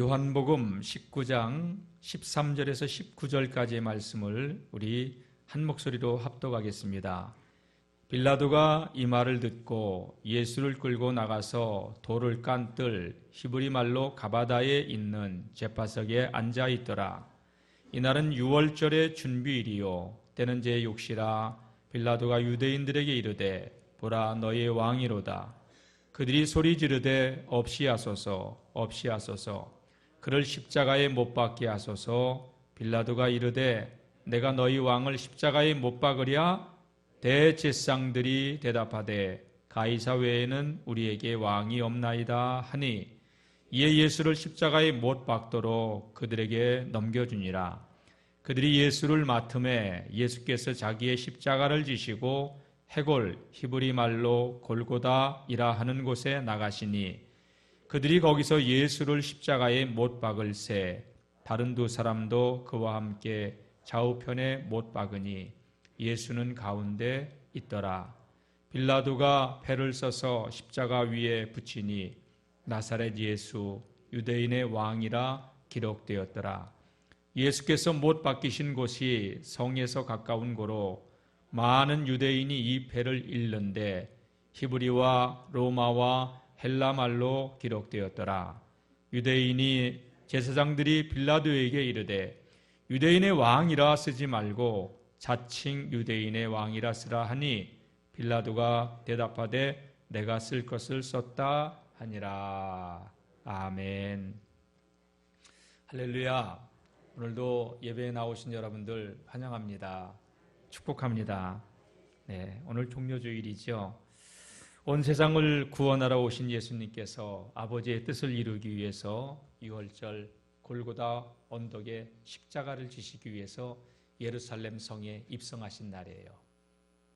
요한복음 19장 13절에서 19절까지의 말씀을 우리 한 목소리로 합독하겠습니다. 빌라도가 이 말을 듣고 예수를 끌고 나가서 돌을 깐 뜰 히브리 말로 가바다에 있는 제파석에 앉아 있더라. 이날은 유월절의 준비일이요 때는 제6시라. 빌라도가 유대인들에게 이르되 보라 너희의 왕이로다. 그들이 소리 지르되 없이 하소서 없이 하소서 그를 십자가에 못 박게 하소서. 빌라도가 이르되 내가 너희 왕을 십자가에 못 박으랴? 대제사장들이 대답하되 가이사 외에는 우리에게 왕이 없나이다 하니 이에 예수를 십자가에 못 박도록 그들에게 넘겨주니라. 그들이 예수를 맡음에 예수께서 자기의 십자가를 지시고 해골 히브리 말로 골고다이라 하는 곳에 나가시니 그들이 거기서 예수를 십자가에 못 박을새 다른 두 사람도 그와 함께 좌우편에 못 박으니 예수는 가운데 있더라. 빌라도가 패를 써서 십자가 위에 붙이니 나사렛 예수 유대인의 왕이라 기록되었더라. 예수께서 못 박히신 곳이 성에서 가까운 고로 많은 유대인이 이 패를 읽는데 히브리와 로마와 헬라 말로 기록되었더라. 유대인이 제사장들이 빌라도에게 이르되 유대인의 왕이라 쓰지 말고 자칭 유대인의 왕이라 쓰라 하니 빌라도가 대답하되 내가 쓸 것을 썼다 하니라. 아멘. 할렐루야. 오늘도 예배에 나오신 여러분들 환영합니다. 축복합니다. 네, 오늘 종료주일이죠. 온 세상을 구원하러 오신 예수님께서 아버지의 뜻을 이루기 위해서 유월절 골고다 언덕에 십자가를 지시기 위해서 예루살렘 성에 입성하신 날이에요.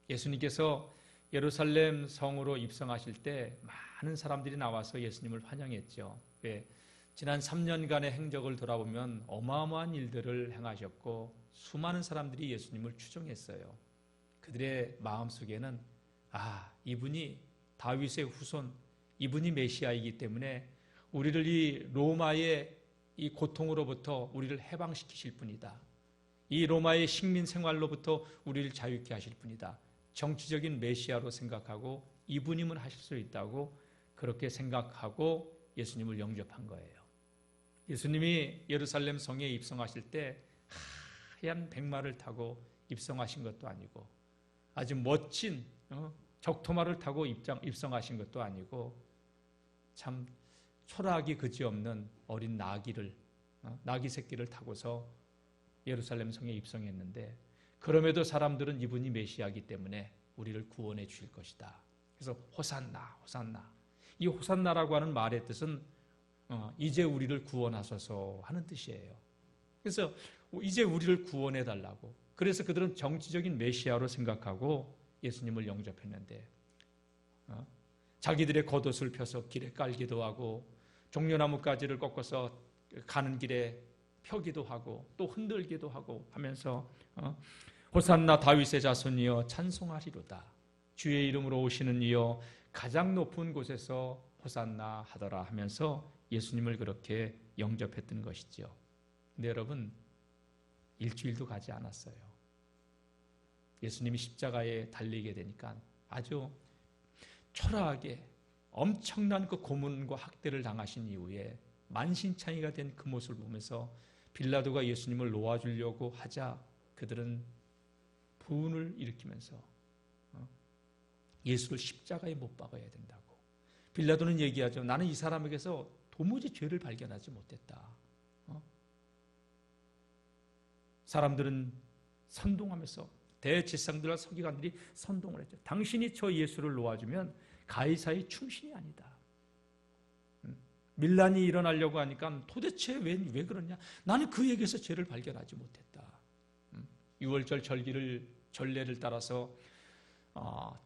예수님께서 예루살렘 성으로 입성하실 때 많은 사람들이 나와서 예수님을 환영했죠. 왜? 지난 3년간의 행적을 돌아보면 어마어마한 일들을 행하셨고 수많은 사람들이 예수님을 추종했어요. 그들의 마음속에는 이분이 다윗의 후손, 이분이 메시아이기 때문에 우리를 이 로마의 이 고통으로부터 우리를 해방시키실 분이다. 이 로마의 식민 생활로부터 우리를 자유케 하실 분이다. 정치적인 메시아로 생각하고 이분이면 하실 수 있다고 그렇게 생각하고 예수님을 영접한 거예요. 예수님이 예루살렘 성에 입성하실 때 하얀 백마를 타고 입성하신 것도 아니고 아주 멋진 적토마를 타고 입성하신 것도 아니고 참 초라하기 그지없는 어린 나귀 새끼를 타고서 예루살렘 성에 입성했는데 그럼에도 사람들은 이분이 메시아이기 때문에 우리를 구원해 주실 것이다. 그래서 호산나 호산나. 이 호산나라고 하는 말의 뜻은 이제 우리를 구원하소서 하는 뜻이에요. 그래서 이제 우리를 구원해 달라고. 그래서 그들은 정치적인 메시아로 생각하고 예수님을 영접했는데 자기들의 겉옷을 펴서 길에 깔기도 하고 종려나무 가지를 꺾어서 가는 길에 펴기도 하고 또 흔들기도 하고 하면서 호산나 다윗의 자손이여 찬송하리로다. 주의 이름으로 오시는 이여 가장 높은 곳에서 호산나 하더라 하면서 예수님을 그렇게 영접했던 것이죠. 근데 여러분 일주일도 가지 않았어요. 예수님이 십자가에 달리게 되니까 아주 초라하게 엄청난 그 고문과 학대를 당하신 이후에 만신창이가 된 그 모습을 보면서 빌라도가 예수님을 놓아주려고 하자 그들은 분을 일으키면서 예수를 십자가에 못 박아야 된다고. 빌라도는 얘기하죠. 나는 이 사람에게서 도무지 죄를 발견하지 못했다. 사람들은 선동하면서 대제사장들과 서기관들이 선동을 했죠. 당신이 저 예수를 놓아주면 가이사의 충신이 아니다. 밀란이 일어나려고 하니까 도대체 왜 그러냐? 나는 그에게서 죄를 발견하지 못했다. 6월절 전례를 따라서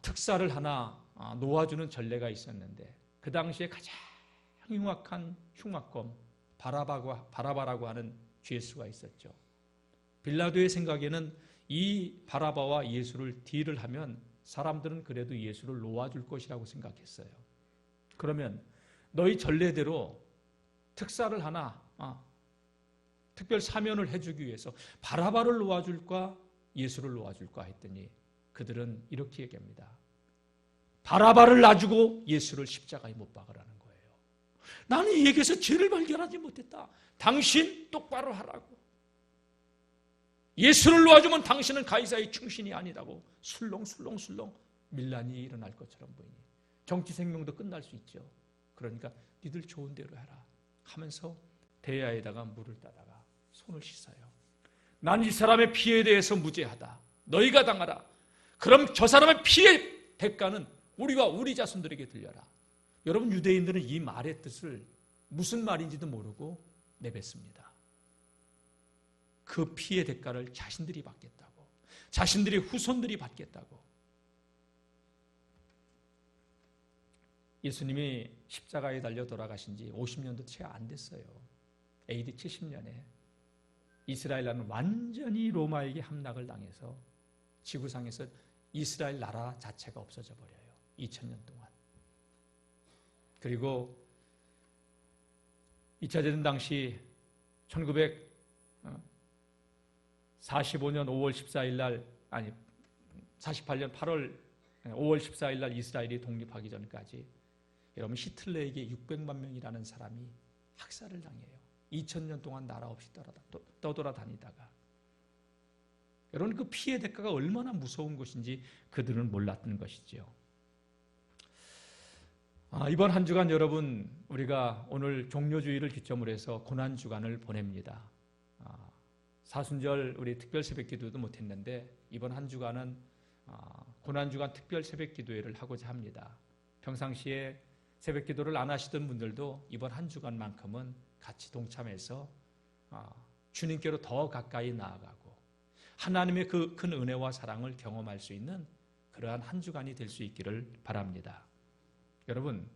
특사를 하나 놓아주는 전례가 있었는데 그 당시에 가장 흉악한 흉악범 바라바라고 하는 죄수가 있었죠. 빌라도의 생각에는 이 바라바와 예수를 딜을 하면 사람들은 그래도 예수를 놓아줄 것이라고 생각했어요. 그러면 너희 전례대로 특사를 하나 특별 사면을 해주기 위해서 바라바를 놓아줄까 예수를 놓아줄까 했더니 그들은 이렇게 얘기합니다. 바라바를 놔주고 예수를 십자가에 못 박으라는 거예요. 나는 이 얘기에서 죄를 발견하지 못했다. 당신 똑바로 하라고. 예수를 놓아주면 당신은 가이사의 충신이 아니라고 술렁술렁 밀란이 일어날 것처럼 보이니 정치 생명도 끝날 수 있죠. 그러니까 니들 좋은 대로 해라 하면서 대야에다가 물을 따다가 손을 씻어요. 난 이 사람의 피해에 대해서 무죄하다. 너희가 당하라. 그럼 저 사람의 피해 대가는 우리와 우리 자손들에게 들려라. 여러분, 유대인들은 이 말의 뜻을 무슨 말인지도 모르고 내뱉습니다. 그 피해 대가를 자신들이 받겠다고, 자신들의 후손들이 받겠다고. 예수님이 십자가에 달려 돌아가신 지 50년도 채 안 됐어요. AD 70년에 이스라엘 나라는 완전히 로마에게 함락을 당해서 지구상에서 이스라엘 나라 자체가 없어져 버려요. 2000년 동안. 그리고 2차 대전 당시 1945년 5월 14일 날, 아니 48년 8월 5월 14일 날 이스라엘이 독립하기 전까지 여러분 히틀러에게 600만 명이라는 사람이 학살을 당해요. 2000년 동안 나라 없이 떠돌아다니다가. 여러분, 그 피해 대가가 얼마나 무서운 것인지 그들은 몰랐던 것이죠. 이번 한 주간 여러분, 우리가 오늘 종료주일을 기점으로 해서 고난주간을 보냅니다. 사순절 우리 특별 새벽기도도 못했는데 이번 한 주간은 고난주간 특별 새벽기도회를 하고자 합니다. 평상시에 새벽기도를 안 하시던 분들도 이번 한 주간만큼은 같이 동참해서 주님께로 더 가까이 나아가고 하나님의 그 큰 은혜와 사랑을 경험할 수 있는 그러한 한 주간이 될 수 있기를 바랍니다. 여러분,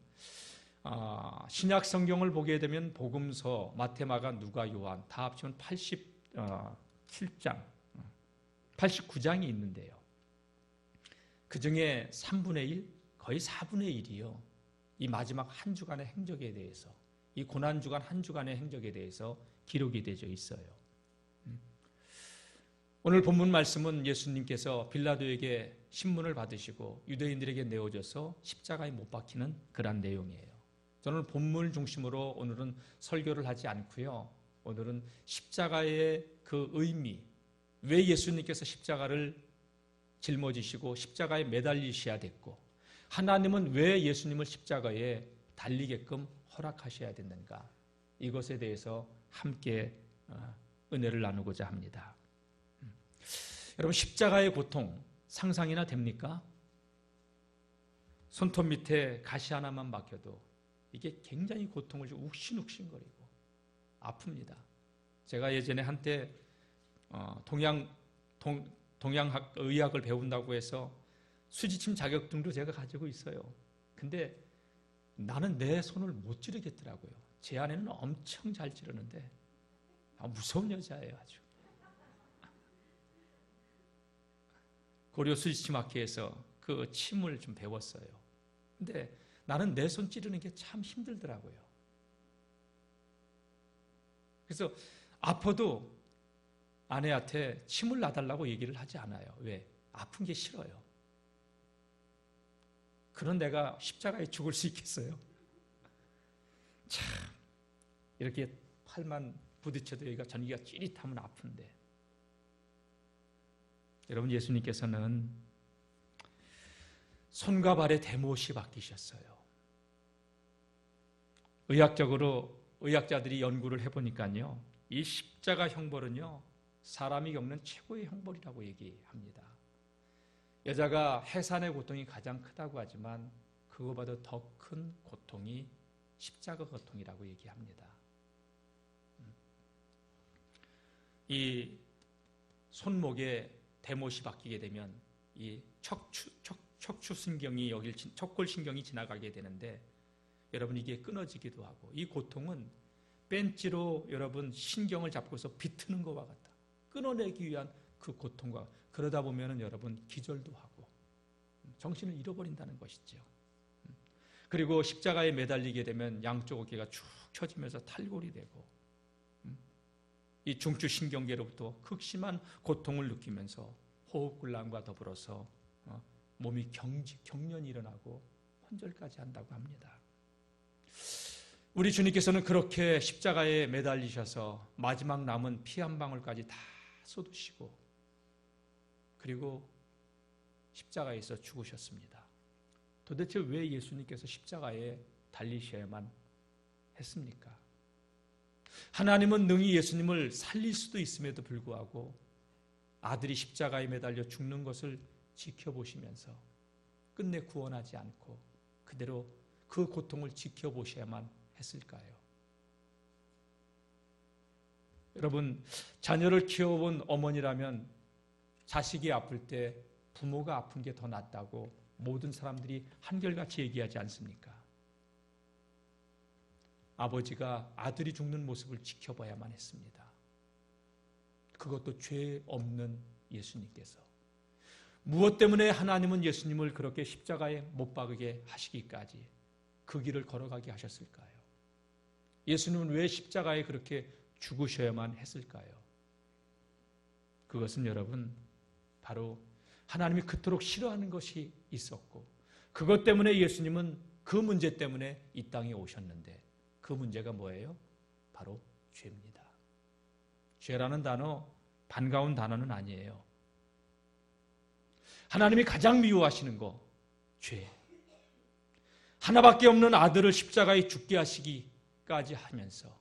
신약 성경을 보게 되면 복음서, 마태, 마가, 누가, 요한 다 합치면 87장, 89장이 있는데요. 그 중에 3분의 1, 거의 4분의 1이요. 이 마지막 한 주간의 행적에 대해서, 이 고난주간 한 주간의 행적에 대해서 기록이 되어 있어요. 오늘 본문 말씀은 예수님께서 빌라도에게 신문을 받으시고 유대인들에게 내어줘서 십자가에 못 박히는 그런 내용이에요. 저는 본문을 중심으로 오늘은 설교를 하지 않고요. 오늘은 십자가의 그 의미, 왜 예수님께서 십자가를 짊어지시고 십자가에 매달리셔야 됐고 하나님은 왜 예수님을 십자가에 달리게끔 허락하셔야 됐는가, 이것에 대해서 함께 은혜를 나누고자 합니다. 여러분, 십자가의 고통 상상이나 됩니까? 손톱 밑에 가시 하나만 박혀도 이게 굉장히 고통을 좀 욱신욱신거리고 아픕니다. 제가 예전에 한때 동양학 의학을 배운다고 해서 수지침 자격증도 제가 가지고 있어요. 근데 나는 내 손을 못 찌르겠더라고요. 제 아내는 엄청 잘 찌르는데 무서운 여자예요. 아주. 고려 수지침학회에서 그 침을 좀 배웠어요. 근데 나는 내 손 찌르는 게 참 힘들더라고요. 그래서 아파도 아내한테 침을 놔달라고 얘기를 하지 않아요. 왜? 아픈 게 싫어요. 그런 내가 십자가에 죽을 수 있겠어요? 참, 이렇게 팔만 부딪혀도 여기가 전기가 찌릿하면 아픈데. 여러분, 예수님께서는 손과 발에 대못이 박히셨어요. 의학적으로 의학자들이 연구를 해보니까요, 이 십자가 형벌은요 사람이 겪는 최고의 형벌이라고 얘기합니다. 여자가 해산의 고통이 가장 크다고 하지만 그거보다 더 큰 고통이 십자가 고통이라고 얘기합니다. 이 손목에 대못이 박히게 되면 이 척추신경이 여길 척골신경이 지나가게 되는데 여러분, 이게 끊어지기도 하고, 이 고통은 벤치로 여러분 신경을 잡고서 비트는 것과 같다. 끊어내기 위한 그 고통과, 그러다 보면은 여러분 기절도 하고 정신을 잃어버린다는 것이죠. 그리고 십자가에 매달리게 되면 양쪽 어깨가 축 처지면서 탈골이 되고 이 중추신경계로부터 극심한 고통을 느끼면서 호흡곤란과 더불어서 몸이 경련이 일어나고 혼절까지 한다고 합니다. 우리 주님께서는 그렇게 십자가에 매달리셔서 마지막 남은 피 한 방울까지 다 쏟으시고 그리고 십자가에서 죽으셨습니다. 도대체 왜 예수님께서 십자가에 달리셔야만 했습니까? 하나님은 능히 예수님을 살릴 수도 있음에도 불구하고 아들이 십자가에 매달려 죽는 것을 지켜보시면서 끝내 구원하지 않고 그대로 그 고통을 지켜보셔야만 했을까요? 여러분, 자녀를 키워본 어머니라면 자식이 아플 때 부모가 아픈 게 더 낫다고 모든 사람들이 한결같이 얘기하지 않습니까? 아버지가 아들이 죽는 모습을 지켜봐야만 했습니다. 그것도 죄 없는 예수님께서. 무엇 때문에 하나님은 예수님을 그렇게 십자가에 못 박게 하시기까지 그 길을 걸어가게 하셨을까요? 예수님은 왜 십자가에 그렇게 죽으셔야만 했을까요? 그것은 여러분 바로 하나님이 그토록 싫어하는 것이 있었고 그것 때문에 예수님은 그 문제 때문에 이 땅에 오셨는데 그 문제가 뭐예요? 바로 죄입니다. 죄라는 단어 반가운 단어는 아니에요. 하나님이 가장 미워하시는 거 죄. 하나밖에 없는 아들을 십자가에 죽게 하시기까지 하면서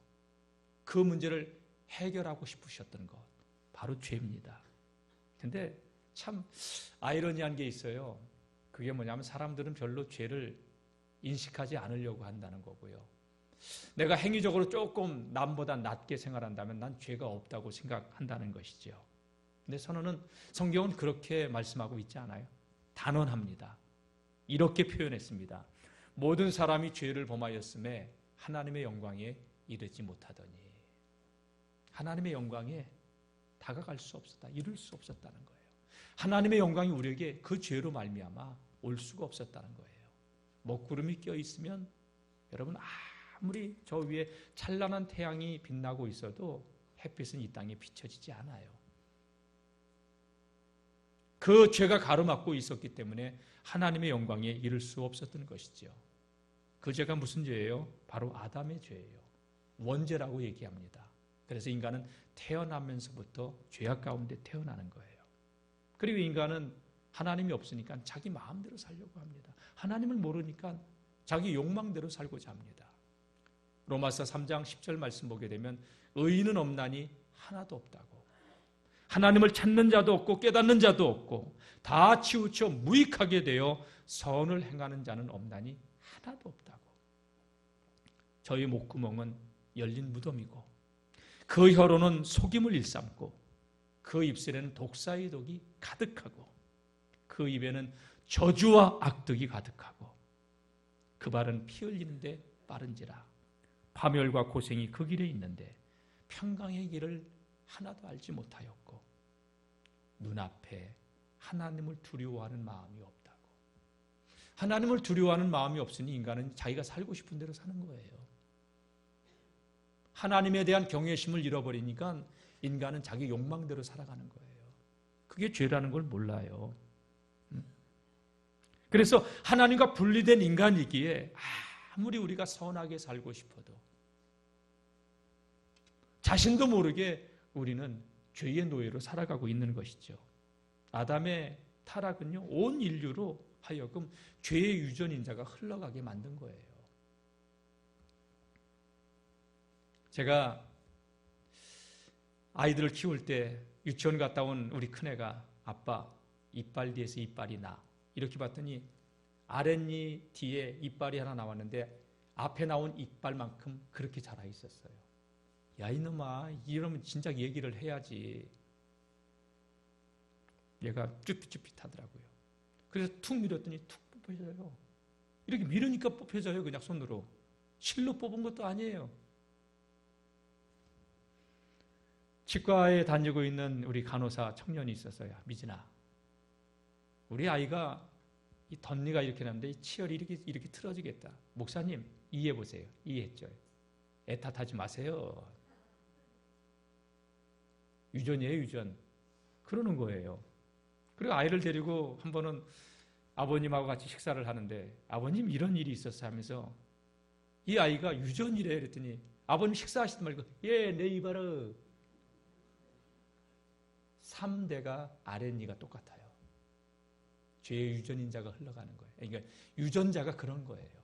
그 문제를 해결하고 싶으셨던 것 바로 죄입니다. 근데 참 아이러니한 게 있어요. 그게 뭐냐면 사람들은 별로 죄를 인식하지 않으려고 한다는 거고요. 내가 행위적으로 조금 남보다 낮게 생활한다면 난 죄가 없다고 생각한다는 것이죠. 근데 성경은 그렇게 말씀하고 있지 않아요. 단언합니다. 이렇게 표현했습니다. 모든 사람이 죄를 범하였음에 하나님의 영광에 이르지 못하더니 하나님의 영광에 다가갈 수 없었다. 이룰 수 없었다는 거예요. 하나님의 영광이 우리에게 그 죄로 말미암아 올 수가 없었다는 거예요. 먹구름이 껴있으면 여러분 아무리 저 위에 찬란한 태양이 빛나고 있어도 햇빛은 이 땅에 비춰지지 않아요. 그 죄가 가로막고 있었기 때문에 하나님의 영광에 이를 수 없었던 것이죠. 그 죄가 무슨 죄예요? 바로 아담의 죄예요. 원죄라고 얘기합니다. 그래서 인간은 태어나면서부터 죄악 가운데 태어나는 거예요. 그리고 인간은 하나님이 없으니까 자기 마음대로 살려고 합니다. 하나님을 모르니까 자기 욕망대로 살고자 합니다. 로마서 3장 10절 말씀 보게 되면 의인은 없나니 하나도 없다고. 하나님을 찾는 자도 없고 깨닫는 자도 없고 다 치우쳐 무익하게 되어 선을 행하는 자는 없나니 하나도 없다고. 저희 목구멍은 열린 무덤이고 그 혀로는 속임을 일삼고 그 입술에는 독사의 독이 가득하고 그 입에는 저주와 악독이 가득하고 그 발은 피 흘리는데 빠른지라 파멸과 고생이 그 길에 있는데 평강의 길을 하나도 알지 못하였고 눈앞에 하나님을 두려워하는 마음이 없다고. 하나님을 두려워하는 마음이 없으니 인간은 자기가 살고 싶은 대로 사는 거예요. 하나님에 대한 경외심을 잃어버리니까 인간은 자기 욕망대로 살아가는 거예요. 그게 죄라는 걸 몰라요. 그래서 하나님과 분리된 인간이기에 아무리 우리가 선하게 살고 싶어도 자신도 모르게 우리는 죄의 노예로 살아가고 있는 것이죠. 아담의 타락은요, 온 인류로 하여금 죄의 유전인자가 흘러가게 만든 거예요. 제가 아이들을 키울 때 유치원 갔다 온 우리 큰애가 아빠 이빨 뒤에서 이빨이 나 이렇게 봤더니 아랫니 뒤에 이빨이 하나 나왔는데 앞에 나온 이빨만큼 그렇게 자라 있었어요. 야 이놈아 이러면 진작 얘기를 해야지. 얘가 쭈삣쭈삣하더라고요. 그래서 툭 밀었더니 툭 뽑혀져요. 이렇게 밀으니까 뽑혀져요. 그냥 손으로. 실로 뽑은 것도 아니에요. 치과에 다니고 있는 우리 간호사 청년이 있었어요. 미진아, 우리 아이가 이 덧니가 이렇게 났는데 이 치열이 이렇게 틀어지겠다. 목사님 이해해 보세요. 이해했죠. 애 탓하지 마세요. 유전이에요, 유전. 그러는 거예요. 그리고 아이를 데리고 한 번은 아버님하고 같이 식사를 하는데 아버님 이런 일이 있었어 하면서 이 아이가 유전이래 그랬더니 아버님 식사하시지 말고 예, 내 이봐라. 3대가 아랫니가 똑같아요. 죄의 유전인자가 흘러가는 거예요. 그러니까 유전자가 그런 거예요.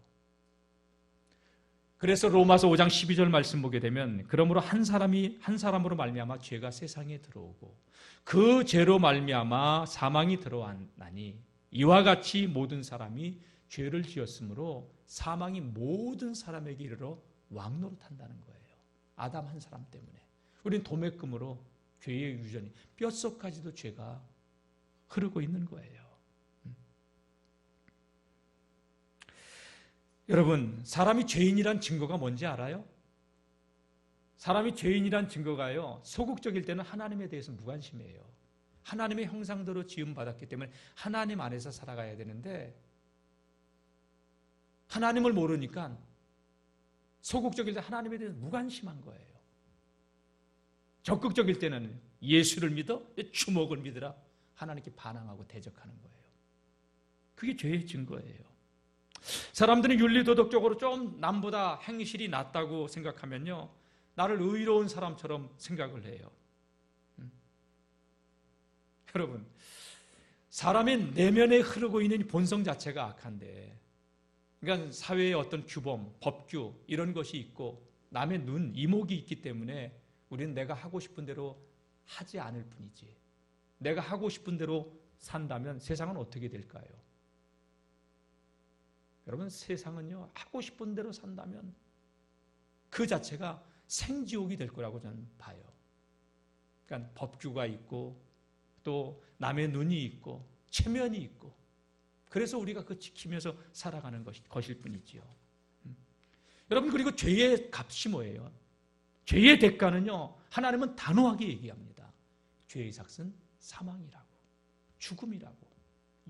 그래서 로마서 5장 12절 말씀 보게 되면 그러므로 한 사람으로 말미암아 죄가 세상에 들어오고 그 죄로 말미암아 사망이 들어왔나니 이와 같이 모든 사람이 죄를 지었으므로 사망이 모든 사람에게 이르러 왕노릇한다는 거예요. 아담 한 사람 때문에. 우리는 도매금으로 죄의 유전이 뼛속까지도 죄가 흐르고 있는 거예요. 여러분, 사람이 죄인이란 증거가 뭔지 알아요? 사람이 죄인이란 증거가요, 소극적일 때는 하나님에 대해서 무관심해요. 하나님의 형상대로 지음받았기 때문에 하나님 안에서 살아가야 되는데 하나님을 모르니까 소극적일 때 하나님에 대해서 무관심한 거예요. 적극적일 때는 예수를 믿어? 주먹을 믿으라. 하나님께 반항하고 대적하는 거예요. 그게 죄의 증거예요. 사람들은 윤리도덕적으로 좀 남보다 행실이 낫다고 생각하면요, 나를 의로운 사람처럼 생각을 해요. 여러분, 사람의 내면에 흐르고 있는 본성 자체가 악한데, 그러니까 사회의 어떤 규범, 법규 이런 것이 있고 남의 눈, 이목이 있기 때문에 우리는 내가 하고 싶은 대로 하지 않을 뿐이지, 내가 하고 싶은 대로 산다면 세상은 어떻게 될까요? 여러분, 세상은요, 하고 싶은 대로 산다면 그 자체가 생지옥이 될 거라고 저는 봐요. 그러니까 법규가 있고 또 남의 눈이 있고 체면이 있고, 그래서 우리가 그 지키면서 살아가는 것일 뿐이지요. 여러분, 그리고 죄의 값이 뭐예요? 죄의 대가는요, 하나님은 단호하게 얘기합니다. 죄의 삭은 사망이라고, 죽음이라고,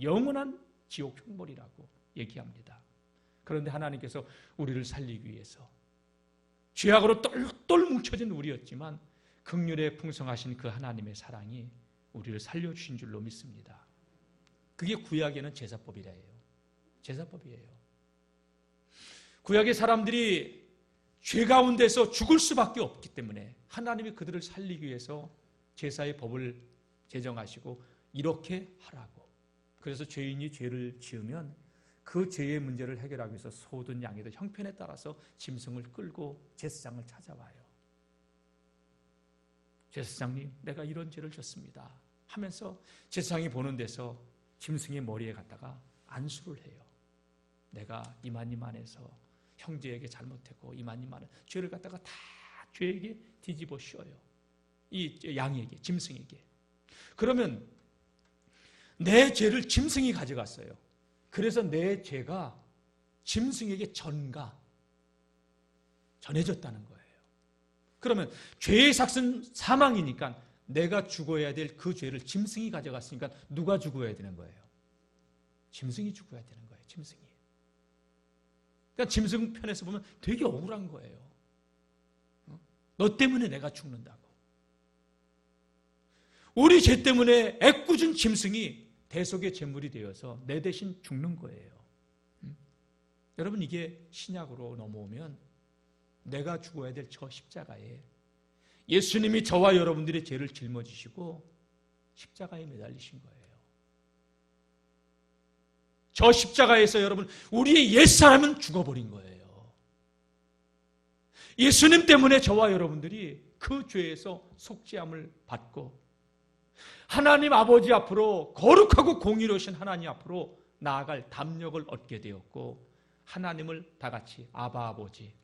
영원한 지옥 형벌이라고 얘기합니다. 그런데 하나님께서 우리를 살리기 위해서 죄악으로 똘똘 뭉쳐진 우리였지만 긍휼에 풍성하신 그 하나님의 사랑이 우리를 살려주신 줄로 믿습니다. 그게 구약에는 제사법이래요. 제사법이에요. 구약의 사람들이 죄 가운데서 죽을 수밖에 없기 때문에 하나님이 그들을 살리기 위해서 제사의 법을 제정하시고 이렇게 하라고. 그래서 죄인이 죄를 지으면 그 죄의 문제를 해결하기 위해서 소든 양이든 형편에 따라서 짐승을 끌고 제사장을 찾아와요. 제사장님, 내가 이런 죄를 졌습니다 하면서 제사장이 보는 데서 짐승의 머리에 갖다가 안수를 해요. 내가 이만이만해서 형제에게 잘못했고 이만이만한 죄를 갖다가 다 죄에게 뒤집어 씌워요. 이 양에게, 짐승에게. 그러면 내 죄를 짐승이 가져갔어요. 그래서 내 죄가 짐승에게 전해졌다는 거예요. 그러면 죄의 삭은 사망이니까 내가 죽어야 될 그 죄를 짐승이 가져갔으니까 누가 죽어야 되는 거예요? 짐승이 죽어야 되는 거예요. 짐승이. 그러니까 짐승 편에서 보면 되게 억울한 거예요. 너 때문에 내가 죽는다고. 우리 죄 때문에 애꿎은 짐승이 대속의 제물이 되어서 내 대신 죽는 거예요. 여러분, 이게 신약으로 넘어오면 내가 죽어야 될 저 십자가에 예수님이 저와 여러분들의 죄를 짊어지시고 십자가에 매달리신 거예요. 저 십자가에서 여러분, 우리의 옛사람은 죽어버린 거예요. 예수님 때문에 저와 여러분들이 그 죄에서 속죄함을 받고 하나님 아버지 앞으로, 거룩하고 공의로우신 하나님 앞으로 나아갈 담력을 얻게 되었고, 하나님을 다 같이 아바 아버지,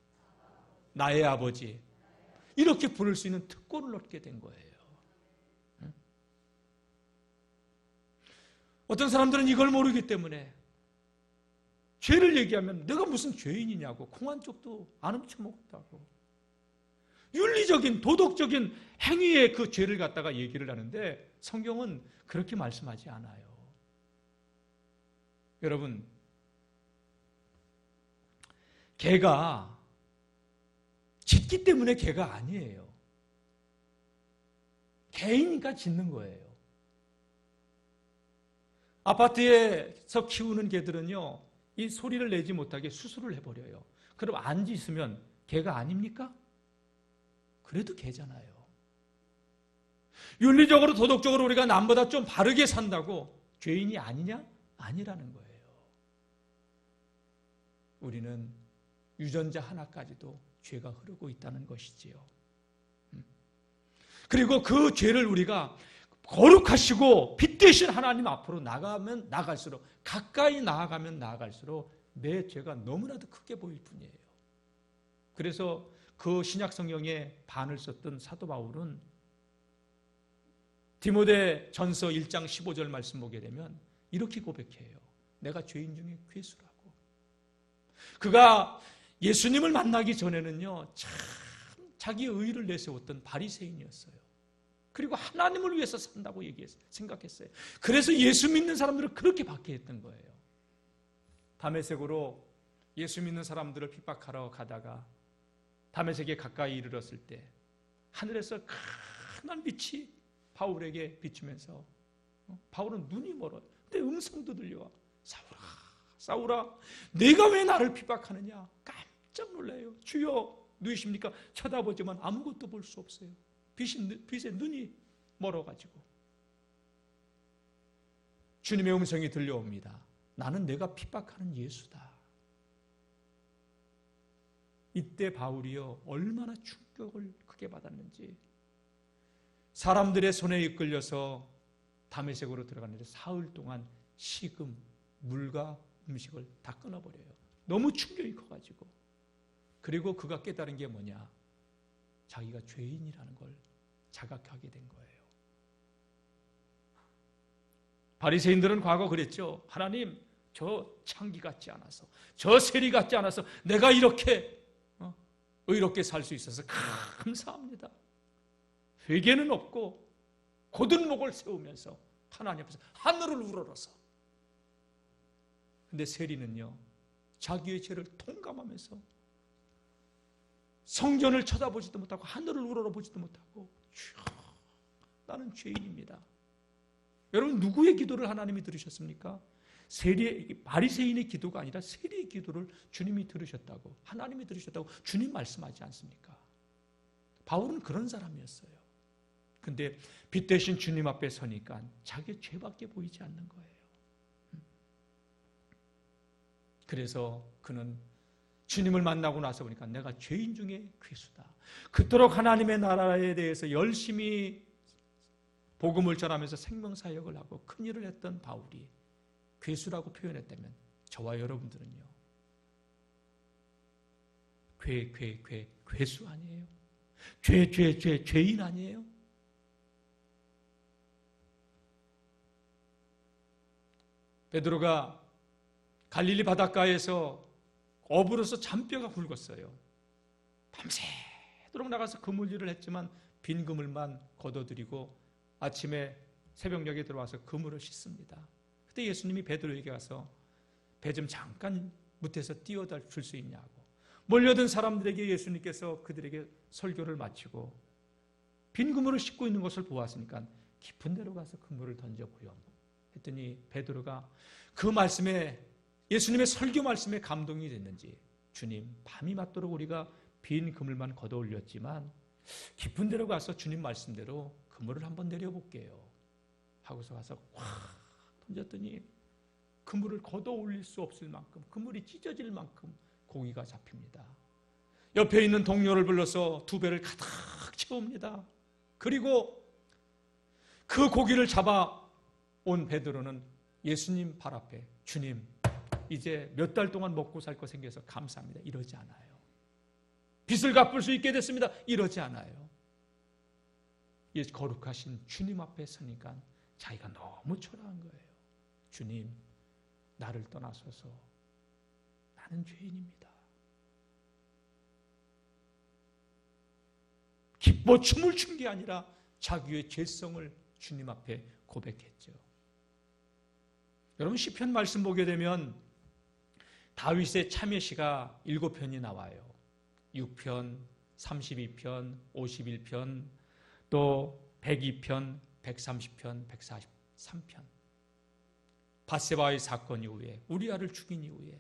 나의 아버지 이렇게 부를 수 있는 특권을 얻게 된 거예요. 어떤 사람들은 이걸 모르기 때문에 죄를 얘기하면 내가 무슨 죄인이냐고, 콩 한 쪽도 안 훔쳐먹었다고, 윤리적인 도덕적인 행위의 그 죄를 갖다가 얘기를 하는데 성경은 그렇게 말씀하지 않아요. 여러분, 개가 짖기 때문에 개가 아니에요. 개이니까 짖는 거예요. 아파트에서 키우는 개들은요, 이 소리를 내지 못하게 수술을 해버려요. 그럼 안 짖으면 개가 아닙니까? 그래도 개잖아요. 윤리적으로 도덕적으로 우리가 남보다 좀 바르게 산다고 죄인이 아니냐? 아니라는 거예요. 우리는 유전자 하나까지도 죄가 흐르고 있다는 것이지요. 그리고 그 죄를 우리가 거룩하시고 빛 되신 하나님 앞으로 나가면 나갈수록, 가까이 나아가면 나아갈수록 내 죄가 너무나도 크게 보일 뿐이에요. 그래서 그 신약 성경에 반을 썼던 사도 바울은 디모데 전서 1장 15절 말씀 보게 되면 이렇게 고백해요. 내가 죄인 중에 괴수라고. 그가 예수님을 만나기 전에는요, 참 자기의 의의를 내세웠던 바리새인이었어요. 그리고 하나님을 위해서 산다고 생각했어요. 그래서 예수 믿는 사람들을 그렇게 받게 했던 거예요. 다메섹으로 예수 믿는 사람들을 핍박하러 가다가 다메섹에 가까이 이르렀을 때 하늘에서 큰한 빛이 바울에게 비추면서 바울은 눈이 멀어요. 근데 음성도 들려와. 사울아, 사울아, 내가 왜 나를 핍박하느냐? 깜짝 놀라요. 주여 누구십니까? 쳐다보지만 아무것도 볼 수 없어요. 빛에 눈이 멀어가지고. 주님의 음성이 들려옵니다. 나는 내가 핍박하는 예수다. 이때 바울이요, 얼마나 충격을 크게 받았는지. 사람들의 손에 이끌려서 다메섹으로 들어갔는데 사흘 동안 식음, 물과 음식을 다 끊어버려요. 너무 충격이 커가지고. 그리고 그가 깨달은 게 뭐냐? 자기가 죄인이라는 걸 자각하게 된 거예요. 바리새인들은 과거 그랬죠. 하나님, 저 창기 같지 않아서, 저 세리 같지 않아서 내가 이렇게 의롭게 살 수 있어서 감사합니다. 회개는 없고 곧은 목을 세우면서 하나님 앞에서 하늘을 우러러서. 근데 세리는요, 자기의 죄를 통감하면서 성전을 쳐다보지도 못하고 하늘을 우러러보지도 못하고, 나는 죄인입니다. 여러분, 누구의 기도를 하나님이 들으셨습니까? 바리새인의 기도가 아니라 세리의 기도를 주님이 들으셨다고, 하나님이 들으셨다고 주님 말씀하지 않습니까? 바울은 그런 사람이었어요. 근데 빛 대신 주님 앞에 서니까 자기 죄밖에 보이지 않는 거예요. 그래서 그는 주님을 만나고 나서 보니까 내가 죄인 중에 괴수다. 그토록 하나님의 나라에 대해서 열심히 복음을 전하면서 생명사역을 하고 큰 일을 했던 바울이 괴수라고 표현했다면 저와 여러분들은요, 괴수 아니에요? 죄인 아니에요? 베드로가 갈릴리 바닷가에서 어부로서 잔뼈가 굵었어요. 밤새도록 나가서 그물질을 했지만 빈 그물만 걷어들이고 아침에 새벽녘에 들어와서 그물을 씻습니다. 그때 예수님이 베드로에게 가서 배 좀 잠깐 무태서 띄워다 줄 수 있냐고. 몰려든 사람들에게 예수님께서 그들에게 설교를 마치고 빈 그물을 씻고 있는 것을 보았으니까 깊은 데로 가서 그물을 던져보렴 했더니 베드로가 그 말씀에, 예수님의 설교 말씀에 감동이 됐는지, 주님, 밤이 맞도록 우리가 빈 그물만 걷어 올렸지만 깊은 데로 가서 주님 말씀대로 그물을 한번 내려볼게요 하고서 가서 확 던졌더니 그물을 걷어 올릴 수 없을 만큼, 그물이 찢어질 만큼 고기가 잡힙니다. 옆에 있는 동료를 불러서 두 배를 가득 채웁니다. 그리고 그 고기를 잡아온 베드로는 예수님 발 앞에, 주님, 이제 몇 달 동안 먹고 살 거 생겨서 감사합니다, 이러지 않아요. 빚을 갚을 수 있게 됐습니다, 이러지 않아요. 이 거룩하신 주님 앞에 서니까 자기가 너무 초라한 거예요. 주님, 나를 떠나소서. 나는 죄인입니다. 기뻐 춤을 춘 게 아니라 자기의 죄성을 주님 앞에 고백했죠. 여러분, 시편 말씀 보게 되면 다윗의 참여시가 7편이 나와요. 6편, 32편, 51편, 또 102편, 130편, 143편. 밧세바의 사건 이후에 우리아를 죽인 이후에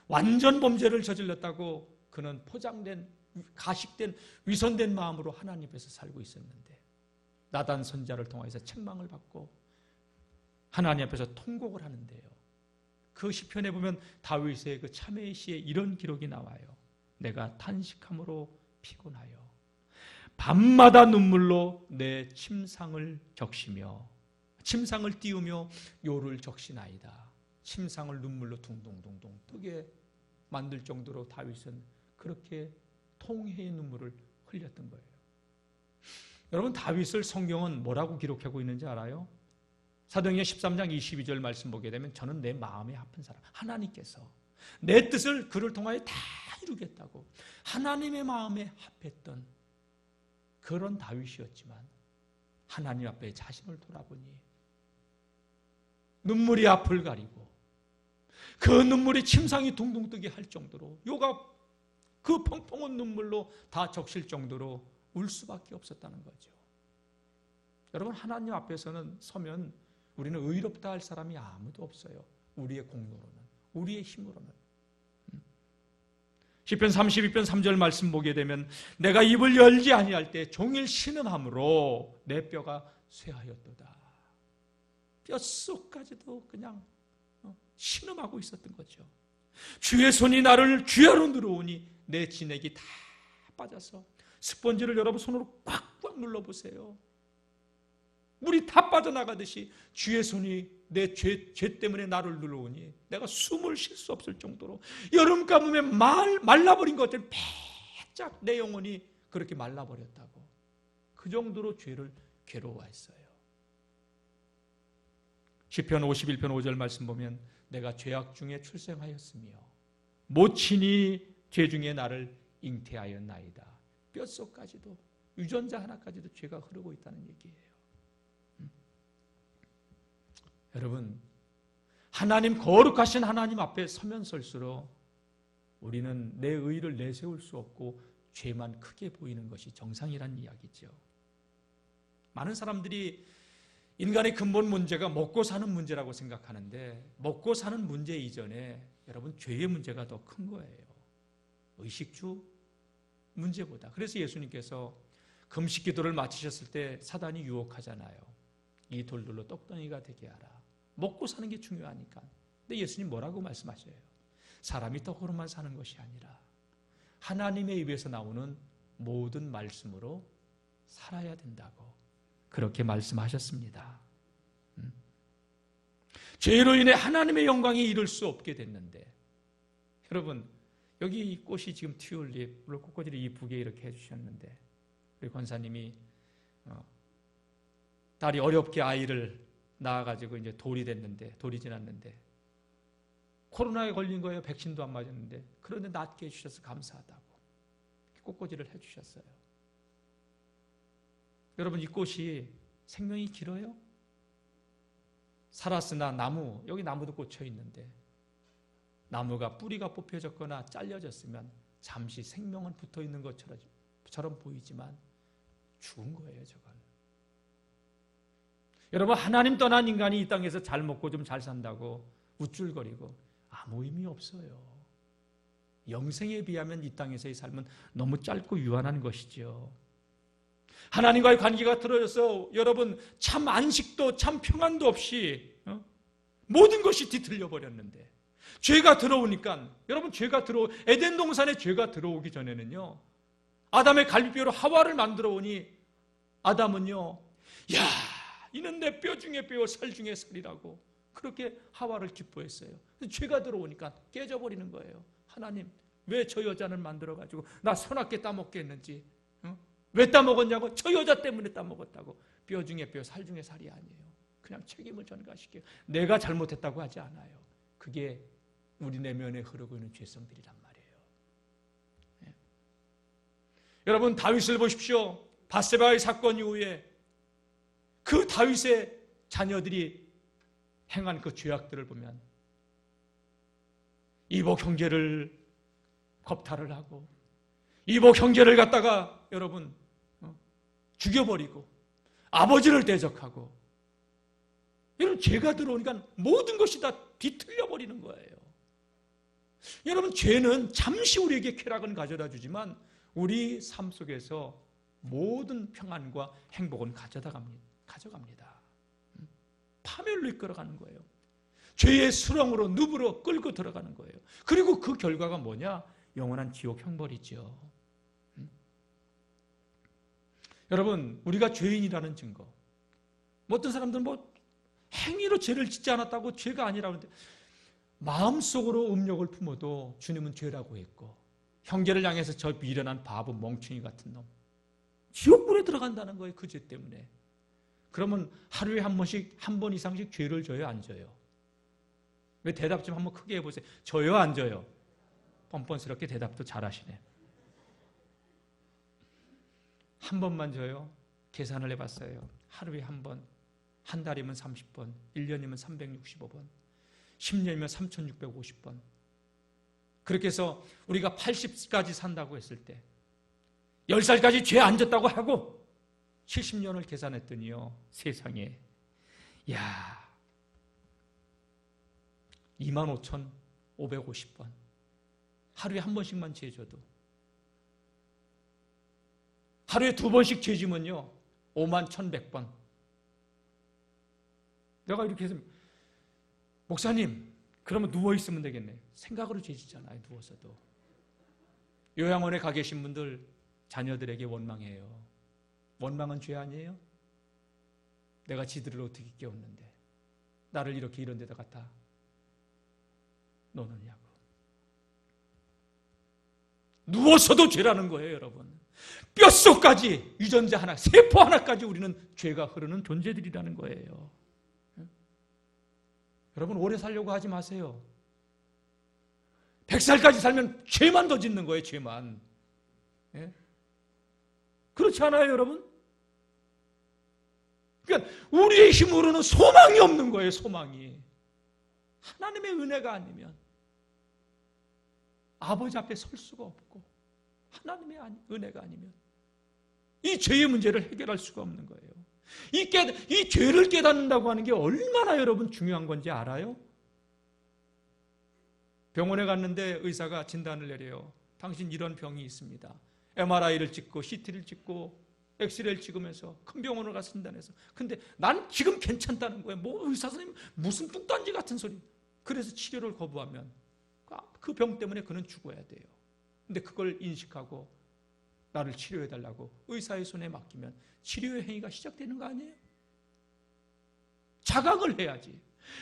완전 범죄를 저질렀다고 그는 포장된, 가식된, 위선된 마음으로 하나님 앞에서 살고 있었는데 나단 선지자를 통해서 책망을 받고 하나님 앞에서 통곡을 하는데요. 그 시편에 보면 다윗의 그 참회의 시에 이런 기록이 나와요. 내가 탄식함으로 피곤하여 밤마다 눈물로 내 침상을 적시며 침상을 띄우며 요를 적시나이다. 침상을 눈물로 둥둥둥둥 뜨게 만들 정도로 다윗은 그렇게 통회의 눈물을 흘렸던 거예요. 여러분, 다윗을 성경은 뭐라고 기록하고 있는지 알아요? 사도행전 13장 22절 말씀 보게 되면 저는 내 마음에 합한 사람, 하나님께서 내 뜻을 그를 통하여 다 이루겠다고 하나님의 마음에 합했던 그런 다윗이었지만 하나님 앞에 자신을 돌아보니 눈물이 앞을 가리고 그 눈물이 침상이 둥둥 뜨게 할 정도로 요가 그 펑펑한 눈물로 다 적실 정도로 울 수밖에 없었다는 거죠. 여러분, 하나님 앞에서는 서면 우리는 의롭다 할 사람이 아무도 없어요. 우리의 공로로는, 우리의 힘으로는. 시편 32편 3절 말씀 보게 되면 내가 입을 열지 아니할 때 종일 신음함으로 내 뼈가 쇠하였도다. 뼛속까지도 그냥 신음하고 있었던 거죠. 주의 손이 나를 귀하로 들어오니 내 진액이 다 빠져서 스펀지를 여러분 손으로 꽉꽉 눌러보세요. 물이 다 빠져나가듯이 주의 손이 내 죄 때문에 나를 눌러오니 내가 숨을 쉴 수 없을 정도로 여름 가뭄에 말라버린 것들 배짝 내 영혼이 그렇게 말라버렸다고 그 정도로 죄를 괴로워했어요. 시편 51편 5절 말씀 보면 내가 죄악 중에 출생하였으며 모친이 죄 중에 나를 잉태하였나이다. 뼛속까지도 유전자 하나까지도 죄가 흐르고 있다는 얘기예요. 여러분, 하나님, 거룩하신 하나님 앞에 서면 설수록 우리는 내 의를 내세울 수 없고 죄만 크게 보이는 것이 정상이라는 이야기죠. 많은 사람들이 인간의 근본 문제가 먹고 사는 문제라고 생각하는데 먹고 사는 문제 이전에 여러분 죄의 문제가 더 큰 거예요. 의식주 문제보다. 그래서 예수님께서 금식 기도를 마치셨을 때 사단이 유혹하잖아요. 이 돌들로 떡덩이가 되게 하라. 먹고 사는 게 중요하니까. 근데 예수님 뭐라고 말씀하셔요? 사람이 떡으로만 사는 것이 아니라 하나님의 입에서 나오는 모든 말씀으로 살아야 된다고 그렇게 말씀하셨습니다. 죄로 인해 하나님의 영광에 이를 수 없게 됐는데 여러분, 여기 이 꽃이 지금 튤립, 물론 꽃꽂이를 이쁘게 이렇게 해주셨는데 우리 권사님이 딸이 어렵게 아이를 낳아가지고 이제 돌이 지났는데 코로나에 걸린 거예요. 백신도 안 맞았는데 그런데 낫게 해주셔서 감사하다고 꽃꽂이를 해주셨어요. 여러분, 이 꽃이 생명이 길어요? 살았으나 나무, 여기 나무도 꽂혀 있는데 나무가 뿌리가 뽑혀졌거나 잘려졌으면 잠시 생명은 붙어 있는 것처럼 보이지만 죽은 거예요, 저건. 여러분, 하나님 떠난 인간이 이 땅에서 잘 먹고 좀 잘 산다고 우쭐거리고 아무 의미 없어요. 영생에 비하면 이 땅에서의 삶은 너무 짧고 유한한 것이죠. 하나님과의 관계가 틀어져서 여러분 참 안식도 참 평안도 없이 모든 것이 뒤틀려 버렸는데 죄가 들어오니까 여러분 에덴 동산에 죄가 들어오기 전에는요 아담의 갈비뼈로 하와를 만들어 오니 아담은요 야 이는 내 뼈 중에 뼈 살 중에 살이라고 그렇게 하와를 기뻐했어요. 죄가 들어오니까 깨져버리는 거예요. 하나님 왜 저 여자를 만들어가지고 나 손아귀 따먹게 했는지 왜 따먹었냐고? 저 여자 때문에 따먹었다고. 뼈 중에 뼈, 살 중에 살이 아니에요. 그냥 책임을 전가시켜요. 내가 잘못했다고 하지 않아요. 그게 우리 내면에 흐르고 있는 죄성들이란 말이에요. 네. 여러분, 다윗을 보십시오. 밧세바의 사건 이후에 그 다윗의 자녀들이 행한 그 죄악들을 보면 이복 형제를 겁탈을 하고 이복 형제를 갖다가 여러분 죽여버리고 아버지를 대적하고. 여러분, 죄가 들어오니까 모든 것이 다 뒤틀려 버리는 거예요. 여러분, 죄는 잠시 우리에게 쾌락은 가져다 주지만 우리 삶 속에서 모든 평안과 행복은 가져갑니다. 파멸로 이끌어가는 거예요. 죄의 수렁으로 늪으로 끌고 들어가는 거예요. 그리고 그 결과가 뭐냐? 영원한 지옥 형벌이죠. 여러분, 우리가 죄인이라는 증거. 어떤 사람들은 행위로 죄를 짓지 않았다고 죄가 아니라고 하는데, 마음속으로 음욕을 품어도 주님은 죄라고 했고, 형제를 향해서 저 미련한 바보 멍충이 같은 놈, 지옥불에 들어간다는 거예요. 그 죄 때문에. 그러면 하루에 한 번 이상씩 죄를 져요, 안 져요? 왜 대답 좀 한번 크게 해보세요. 져요, 안 져요? 뻔뻔스럽게 대답도 잘하시네. 한 번만 져요? 계산을 해봤어요. 하루에 한 번, 한 달이면 30번, 1년이면 365번, 10년이면 3650번. 그렇게 해서 우리가 80까지 산다고 했을 때 10살까지 죄 안 졌다고 하고 70년을 계산했더니요, 세상에, 야, 25,550번. 하루에 한 번씩만 죄 져도, 하루에 2번씩 죄 지면요 51,100번. 내가 이렇게 해서, 목사님, 그러면 누워있으면 되겠네. 생각으로 죄 지잖아요, 누워서도. 요양원에 가 계신 분들 자녀들에게 원망해요. 원망은 죄 아니에요? 내가 지들을 어떻게 깨웠는데 나를 이렇게 이런 데다 갖다 놓느냐고. 누워서도 죄라는 거예요, 여러분. 뼛속까지, 유전자 하나, 세포 하나까지 우리는 죄가 흐르는 존재들이라는 거예요. 여러분, 오래 살려고 하지 마세요. 100살까지 살면 죄만 더 짓는 거예요, 죄만. 예? 그렇지 않아요, 여러분? 그러니까 우리의 힘으로는 소망이 없는 거예요, 소망이. 하나님의 은혜가 아니면 아버지 앞에 설 수가 없고, 하나님의 은혜가 아니면 이 죄의 문제를 해결할 수가 없는 거예요. 이 죄를 깨닫는다고 하는 게 얼마나 여러분 중요한 건지 알아요? 병원에 갔는데 의사가 진단을 내려요. 당신 이런 병이 있습니다. MRI를 찍고 CT를 찍고 엑스레이를 찍으면서 큰 병원을 가서 진단해서, 근데 난 지금 괜찮다는 거예요. 의사 선생님 무슨 뚝단지 같은 소리. 그래서 치료를 거부하면 그 병 때문에 그는 죽어야 돼요. 근데 그걸 인식하고 나를 치료해달라고 의사의 손에 맡기면 치료의 행위가 시작되는 거 아니에요? 자각을 해야지.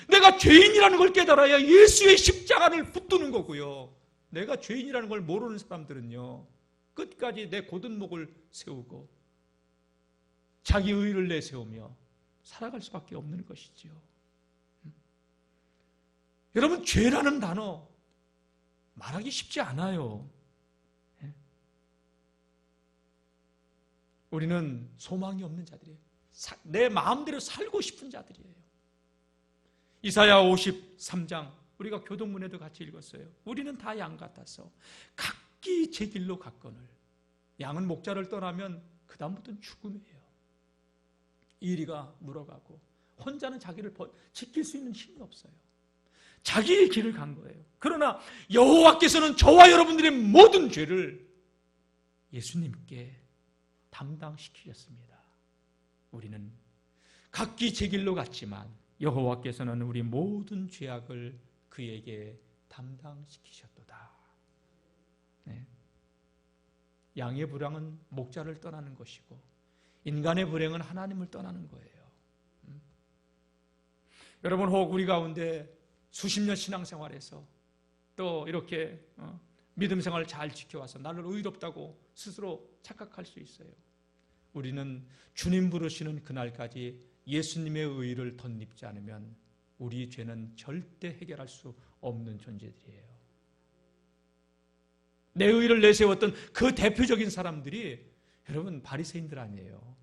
내가 죄인이라는 걸 깨달아야 예수의 십자가를 붙드는 거고요. 내가 죄인이라는 걸 모르는 사람들은요, 끝까지 내 곧은 목을 세우고 자기 의의를 내세우며 살아갈 수밖에 없는 것이지요. 여러분, 죄라는 단어 말하기 쉽지 않아요. 우리는 소망이 없는 자들이에요. 내 마음대로 살고 싶은 자들이에요. 이사야 53장 우리가 교동문에도 같이 읽었어요. 우리는 다 양 같아서 각기 제 길로 갔거늘. 양은 목자를 떠나면 그 다음부터는 죽음이에요. 이리가 물어가고 혼자는 자기를 지킬 수 있는 힘이 없어요. 자기의 길을 간 거예요. 그러나 여호와께서는 저와 여러분들의 모든 죄를 예수님께 담당시키셨습니다. 우리는 각기 제 길로 갔지만 여호와께서는 우리 모든 죄악을 그에게 담당시키셨도다. 네. 양의 불행은 목자를 떠나는 것이고 인간의 불행은 하나님을 떠나는 거예요. 여러분, 혹 우리 가운데 수십 년 신앙생활에서 또 이렇게 믿음 생활을 잘 지켜와서 나를 의롭다고 스스로 착각할 수 있어요. 우리는 주님 부르시는 그날까지 예수님의 의를 덧입지 않으면 우리 죄는 절대 해결할 수 없는 존재들이에요. 내 의를 내세웠던 그 대표적인 사람들이 여러분 바리새인들 아니에요.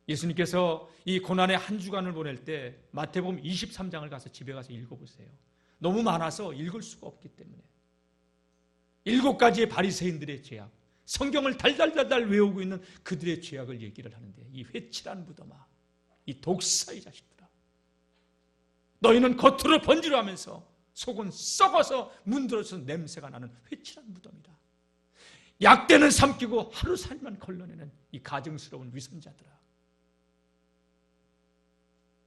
예수님께서 이 고난의 한 주간을 보낼 때 마태복음 23장을 가서 집에 가서 읽어보세요. 너무 많아서 읽을 수가 없기 때문에 7가지의 바리새인들의 죄악, 성경을 달달달달 외우고 있는 그들의 죄악을 얘기를 하는데, 이 회칠한 무덤아, 이 독사의 자식들아, 너희는 겉으로 번지르하면서 속은 썩어서 문드러져서 냄새가 나는 회칠한 무덤이다. 약대는 삼키고 하루살만 걸러내는 이 가증스러운 위선자들아.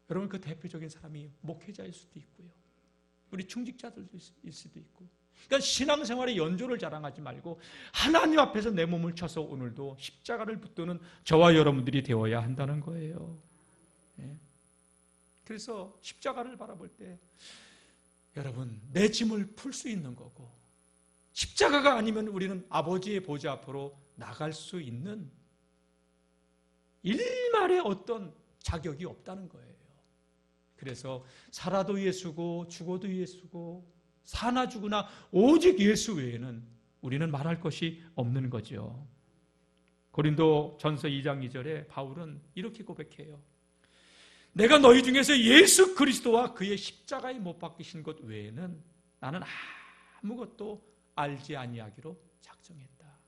여러분, 그 대표적인 사람이 목회자일 수도 있고요, 우리 중직자들도 있을 수도 있고. 그러니까 신앙생활의 연조를 자랑하지 말고 하나님 앞에서 내 몸을 쳐서 오늘도 십자가를 붙드는 저와 여러분들이 되어야 한다는 거예요. 그래서 십자가를 바라볼 때 여러분, 내 짐을 풀 수 있는 거고, 십자가가 아니면 우리는 아버지의 보좌 앞으로 나갈 수 있는 일말의 어떤 자격이 없다는 거예요. 그래서 살아도 예수고 죽어도 예수고 사나 죽으나 오직 예수 외에는 우리는 말할 것이 없는 거죠. 고린도 전서 2장 2절에 바울은 이렇게 고백해요. 내가 너희 중에서 예수 그리스도와 그의 십자가에 못 박히신 것 외에는 나는 아무것도 알지 아니하기로 작정했다.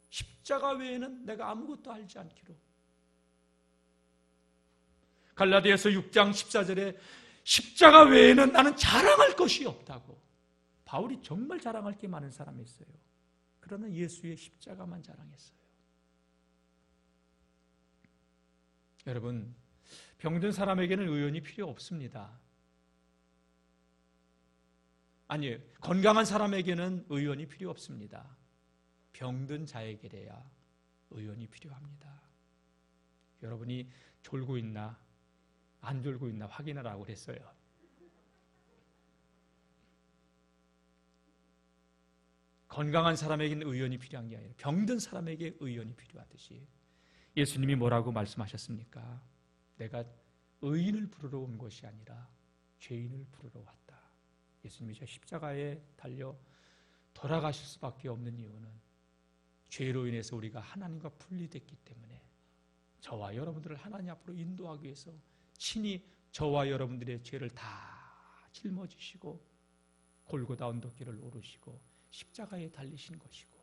십자가 외에는 내가 아무것도 알지 않기로. 갈라디아서 6장 14절에 십자가 외에는 나는 자랑할 것이 없다고. 바울이 정말 자랑할 게 많은 사람이었어요. 그러나 예수의 십자가만 자랑했어요. 여러분, 병든 사람에게는 의원이 필요 없습니다. 아니에요. 건강한 사람에게는 의원이 필요 없습니다. 병든 자에게래야 의원이 필요합니다. 여러분이 졸고 있나 안 졸고 있나 확인하라고 그랬어요. 건강한 사람에게는 의원이 필요한 게 아니라 병든 사람에게 의원이 필요하듯이 예수님이 뭐라고 말씀하셨습니까? 내가 의인을 부르러 온 것이 아니라 죄인을 부르러 왔다. 예수님이 저 십자가에 달려 돌아가실 수밖에 없는 이유는 죄로 인해서 우리가 하나님과 분리됐기 때문에 저와 여러분들을 하나님 앞으로 인도하기 위해서 친히 저와 여러분들의 죄를 다 짊어지시고 골고다 언덕길을 오르시고 십자가에 달리신 것이고,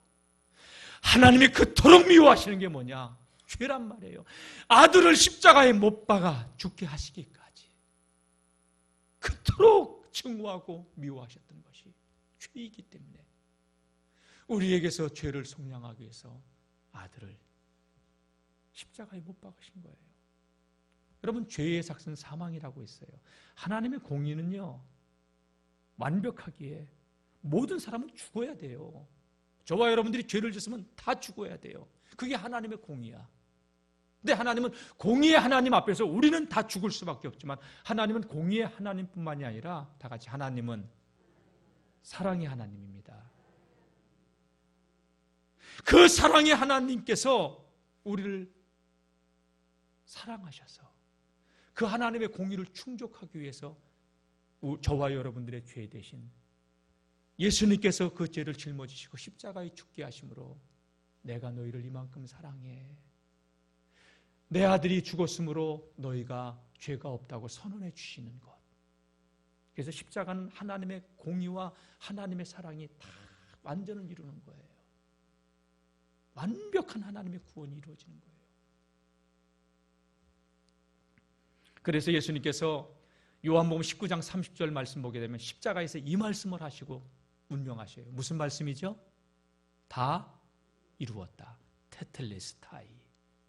하나님이 그토록 미워하시는 게 뭐냐? 죄란 말이에요. 아들을 십자가에 못 박아 죽게 하시기까지 그토록 증오하고 미워하셨던 것이 죄이기 때문에 우리에게서 죄를 속량하기 위해서 아들을 십자가에 못 박으신 거예요. 여러분, 죄의 삭은 사망이라고 했어요. 하나님의 공의는요, 완벽하기에 모든 사람은 죽어야 돼요. 저와 여러분들이 죄를 짓으면 다 죽어야 돼요. 그게 하나님의 공의야. 근데 하나님은 공의의 하나님 앞에서 우리는 다 죽을 수밖에 없지만 하나님은 공의의 하나님뿐만이 아니라 다 같이 하나님은 사랑의 하나님입니다. 그 사랑의 하나님께서 우리를 사랑하셔서 그 하나님의 공의를 충족하기 위해서 저와 여러분들의 죄 대신 예수님께서 그 죄를 짊어지시고 십자가에 죽게 하심으로 내가 너희를 이만큼 사랑해, 내 아들이 죽었으므로 너희가 죄가 없다고 선언해 주시는 것. 그래서 십자가는 하나님의 공의와 하나님의 사랑이 다 완전을 이루는 거예요. 완벽한 하나님의 구원이 이루어지는 거예요. 그래서 예수님께서 요한복음 19장 30절 말씀 보게 되면 십자가에서 이 말씀을 하시고 운명하셔요. 무슨 말씀이죠? 다 이루었다. 테텔레스타이.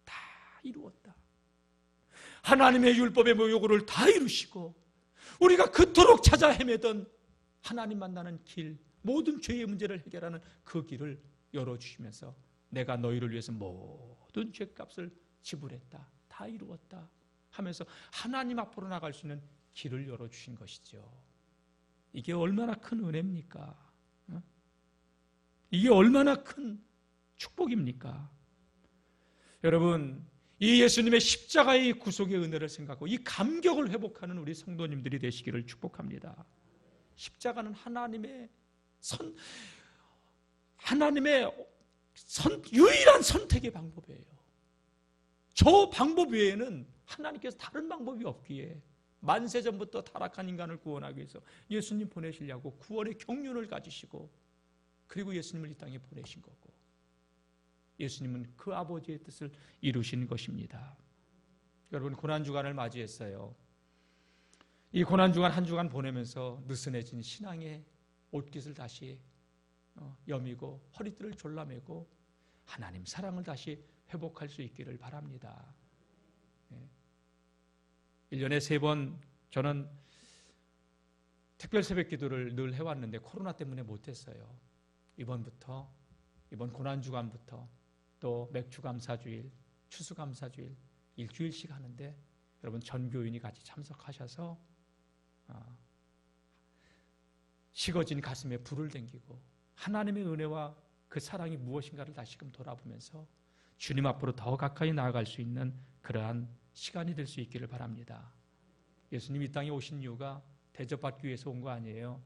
다 이루었다. 하나님의 율법의 요구를 다 이루시고 우리가 그토록 찾아 헤매던 하나님 만나는 길, 모든 죄의 문제를 해결하는 그 길을 열어주시면서 내가 너희를 위해서 모든 죄값을 지불했다. 다 이루었다 하면서 하나님 앞으로 나갈 수 있는 길을 열어주신 것이죠. 이게 얼마나 큰 은혜입니까? 이게 얼마나 큰 축복입니까? 여러분, 이 예수님의 십자가의 구속의 은혜를 생각하고 이 감격을 회복하는 우리 성도님들이 되시기를 축복합니다. 십자가는 하나님의 유일한 선택의 방법이에요. 저 방법 외에는 하나님께서 다른 방법이 없기에 만세전부터 타락한 인간을 구원하기 위해서 예수님 보내시려고 구원의 경륜을 가지시고 그리고 예수님을 이 땅에 보내신 거고, 예수님은 그 아버지의 뜻을 이루신 것입니다. 여러분, 고난주간을 맞이했어요. 이 고난주간 한 주간 보내면서 느슨해진 신앙의 옷깃을 다시 여미고 허리띠를 졸라매고 하나님 사랑을 다시 회복할 수 있기를 바랍니다. 1년에 3번 저는 특별 새벽 기도를 늘 해왔는데 코로나 때문에 못했어요. 이번 고난주간부터 또 맥주감사주일, 추수감사주일 일주일씩 하는데 여러분 전 교인이 같이 참석하셔서 식어진 가슴에 불을 댕기고 하나님의 은혜와 그 사랑이 무엇인가를 다시금 돌아보면서 주님 앞으로 더 가까이 나아갈 수 있는 그러한 시간이 될 수 있기를 바랍니다. 예수님 이 땅에 오신 이유가 대접받기 위해서 온 거 아니에요.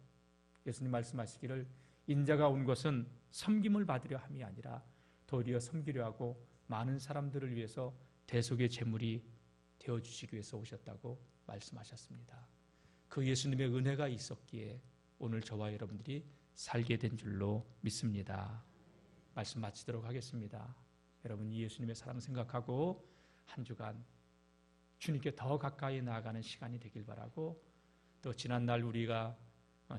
예수님 말씀하시기를 인자가 온 것은 섬김을 받으려 함이 아니라 도리어 섬기려 하고 많은 사람들을 위해서 대속의 제물이 되어주시기 위해서 오셨다고 말씀하셨습니다. 그 예수님의 은혜가 있었기에 오늘 저와 여러분들이 살게 된 줄로 믿습니다. 말씀 마치도록 하겠습니다. 여러분, 이 예수님의 사랑 생각하고 한 주간 주님께 더 가까이 나아가는 시간이 되길 바라고, 또 지난날 우리가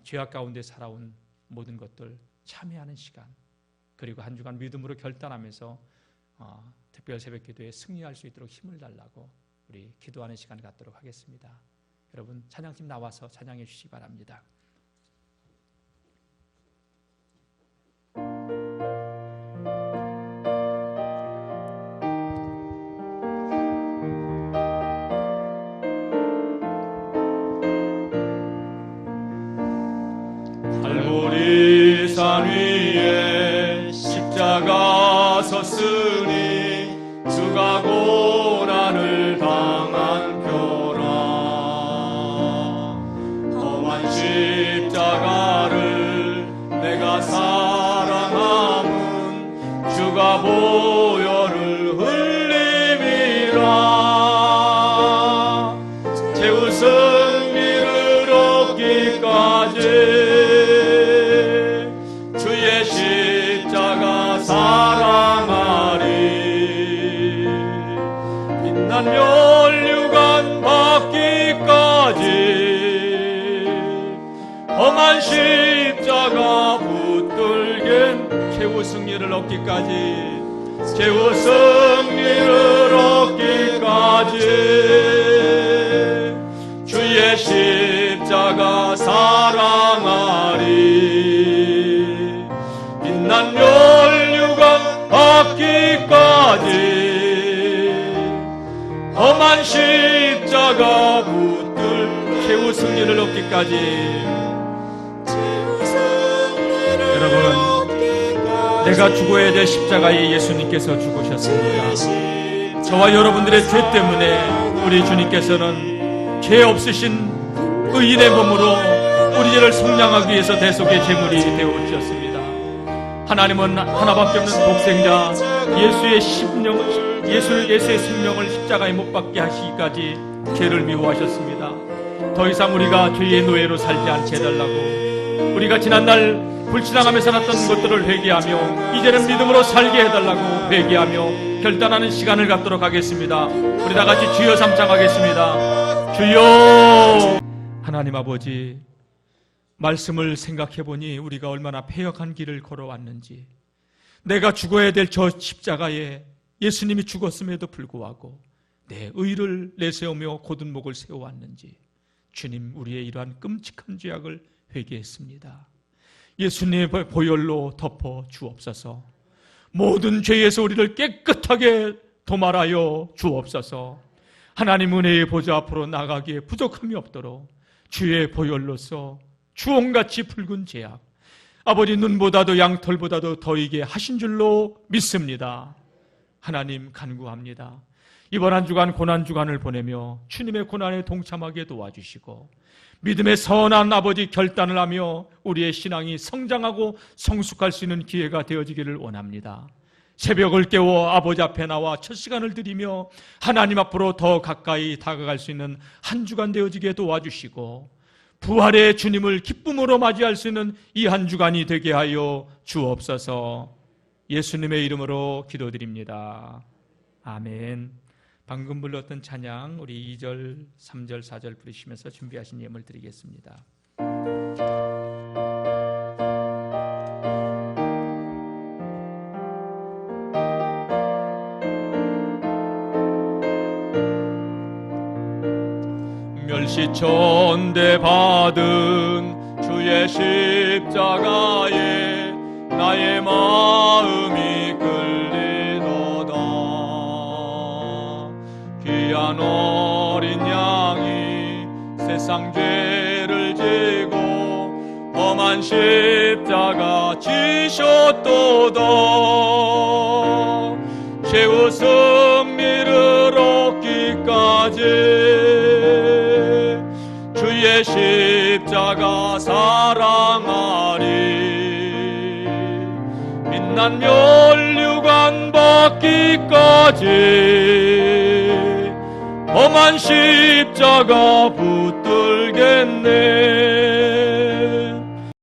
죄악 가운데 살아온 모든 것들 참여하는 시간, 그리고 한 주간 믿음으로 결단하면서 특별 새벽 기도에 승리할 수 있도록 힘을 달라고 우리 기도하는 시간 갖도록 하겠습니다. 여러분, 찬양팀 나와서 찬양해 주시기 바랍니다. 갈보리 산 위에 십자가 섰으니 주가 고난을 당한 표라. 험한 십자가를 내가 사랑함은 주가 보혈을 흘림이라. 최후 승리를 얻기까지 십자가 사랑하리. 빛난 멸류관 받기까지 험한 십자가 붙들겐 최후 승리를 얻기까지, 최후 승리를 얻기까지 주의 십자가 사랑하리. 빛난 멸류관 받기까지 험한 십자가 붙들 최후 승리를 얻기까지. 여러분, 내가 죽어야 될 십자가에 예수님께서 죽으셨습니다. 저와 여러분들의 죄 때문에 우리 주님께서는 죄 없으신 의인의 몸으로 우리 죄를 속량하기 위해서 대속의 제물이 되어주셨습니다. 하나님은 하나밖에 없는 독생자 예수의 생명을 십자가에 못 박게 하시기까지 죄를 미워하셨습니다. 더 이상 우리가 죄의 노예로 살지 않게 해달라고, 우리가 지난날 불신앙하며 살았던 것들을 회개하며 이제는 믿음으로 살게 해달라고 회개하며 결단하는 시간을 갖도록 하겠습니다. 우리 다 같이 주여 삼창하겠습니다. 주여. 하나님 아버지, 말씀을 생각해보니 우리가 얼마나 패역한 길을 걸어왔는지, 내가 죽어야 될 저 십자가에 예수님이 죽었음에도 불구하고 내 의를 내세우며 곧은 목을 세워왔는지, 주님, 우리의 이러한 끔찍한 죄악을 회개했습니다. 예수님의 보혈로 덮어 주옵소서. 모든 죄에서 우리를 깨끗하게 도말하여 주옵소서. 하나님 은혜의 보좌 앞으로 나가기에 부족함이 없도록 주의 보혈로서 주홍같이 붉은 죄악, 아버지 눈보다도 양털보다도 더이게 하신 줄로 믿습니다. 하나님 간구합니다. 이번 한 주간 고난주간을 보내며 주님의 고난에 동참하게 도와주시고 믿음의 선한 아버지 결단을 하며 우리의 신앙이 성장하고 성숙할 수 있는 기회가 되어지기를 원합니다. 새벽을 깨워 아버지 앞에 나와 첫 시간을 드리며 하나님 앞으로 더 가까이 다가갈 수 있는 한 주간 되어지게 도와주시고 부활의 주님을 기쁨으로 맞이할 수 있는 이 한 주간이 되게 하여 주옵소서. 예수님의 이름으로 기도드립니다. 아멘. 방금 불렀던 찬양 우리 2절, 3절, 4절 부르시면서 준비하신 예물 드리겠습니다. 멸시천대 받은 주의 십자가에 나의 마음이 끌리도다. 귀한 어린 양이 세상 죄를 지고 험한 십자가 지셨도다. 최후 승리를 얻기까지 주의 십자가 사랑하리. 빛난 면류관 받기까지 험한 십자가 붙들겠네.